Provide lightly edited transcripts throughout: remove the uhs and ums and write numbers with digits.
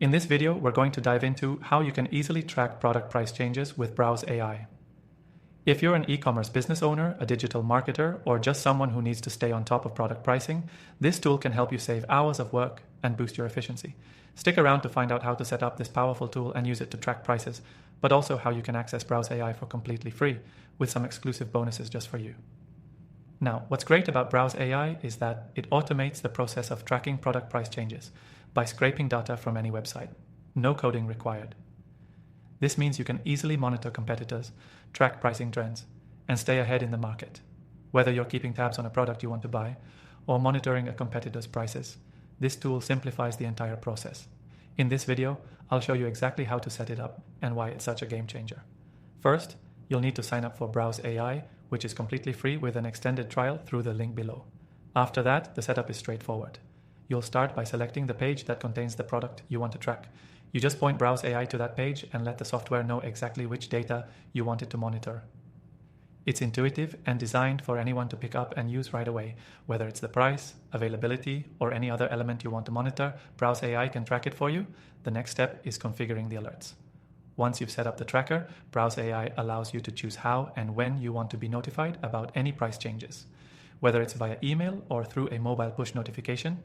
In this video, we're going to dive into how you can easily track product price changes with Browse AI. If you're an e-commerce business owner, a digital marketer, or just someone who needs to stay on top of product pricing, this tool can help you save hours of work and boost your efficiency. Stick around to find out how to set up this powerful tool and use it to track prices, but also how you can access Browse AI for completely free, with some exclusive bonuses just for you. Now, what's great about Browse AI is that it automates the process of tracking product price changes by scraping data from any website. No coding required. This means you can easily monitor competitors, track pricing trends, and stay ahead in the market. Whether you're keeping tabs on a product you want to buy or monitoring a competitor's prices, this tool simplifies the entire process. In this video, I'll show you exactly how to set it up and why it's such a game changer. First, you'll need to sign up for Browse AI, which is completely free with an extended trial through the link below. After that, the setup is straightforward. You'll start by selecting the page that contains the product you want to track. You just point Browse AI to that page and let the software know exactly which data you want it to monitor. It's intuitive and designed for anyone to pick up and use right away. Whether it's the price, availability, or any other element you want to monitor, Browse AI can track it for you. The next step is configuring the alerts. Once you've set up the tracker, Browse AI allows you to choose how and when you want to be notified about any price changes. Whether it's via email or through a mobile push notification,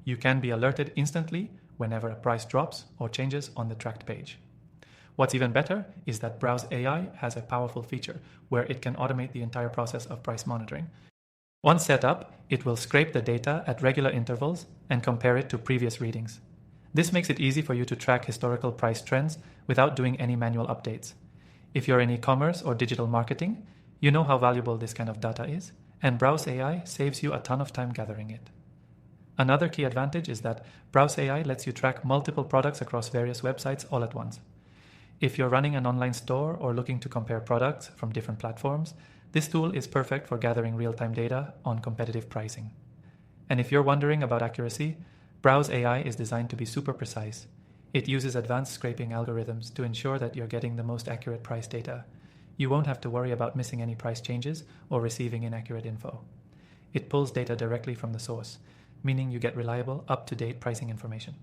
you can be alerted instantly whenever a price drops or changes on the tracked page. What's even better is that Browse AI has a powerful feature where it can automate the entire process of price monitoring. Once set up, it will scrape the data at regular intervals and compare it to previous readings. This makes it easy for you to track historical price trends without doing any manual updates. If you're in e-commerce or digital marketing, you know how valuable this kind of data is, and Browse AI saves you a ton of time gathering it. Another key advantage is that Browse AI lets you track multiple products across various websites all at once. If you're running an online store or looking to compare products from different platforms, this tool is perfect for gathering real-time data on competitive pricing. And if you're wondering about accuracy, Browse AI is designed to be super precise. It uses advanced scraping algorithms to ensure that you're getting the most accurate price data. You won't have to worry about missing any price changes or receiving inaccurate info. It pulls data directly from the source, meaning you get reliable, up-to-date pricing information.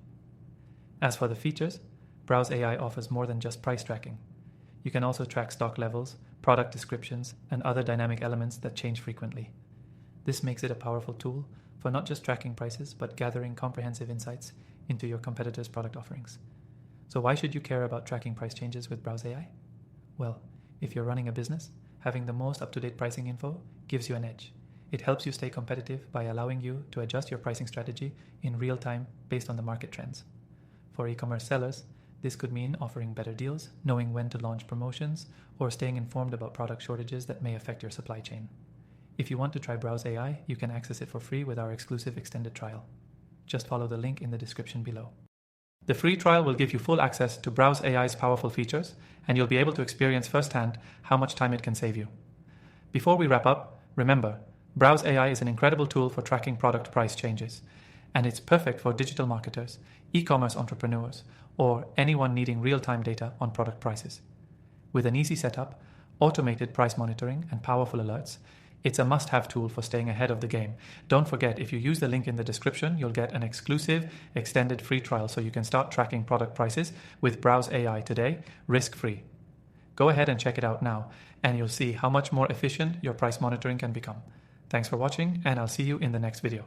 As for the features, Browse AI offers more than just price tracking. You can also track stock levels, product descriptions, and other dynamic elements that change frequently. This makes it a powerful tool for not just tracking prices, but gathering comprehensive insights into your competitors' product offerings. So why should you care about tracking price changes with Browse AI? Well, if you're running a business, having the most up-to-date pricing info gives you an edge. It helps you stay competitive by allowing you to adjust your pricing strategy in real time based on the market trends. For e-commerce sellers, this could mean offering better deals, knowing when to launch promotions, or staying informed about product shortages that may affect your supply chain. If you want to try Browse AI, you can access it for free with our exclusive extended trial. Just follow the link in the description below. The free trial will give you full access to Browse AI's powerful features, and you'll be able to experience firsthand how much time it can save you. Before we wrap up, remember, Browse AI is an incredible tool for tracking product price changes, and it's perfect for digital marketers, e-commerce entrepreneurs, or anyone needing real-time data on product prices. With an easy setup, automated price monitoring, and powerful alerts, it's a must-have tool for staying ahead of the game. Don't forget, if you use the link in the description, you'll get an exclusive, extended free trial so you can start tracking product prices with Browse AI today, risk-free. Go ahead and check it out now, and you'll see how much more efficient your price monitoring can become. Thanks for watching, and I'll see you in the next video.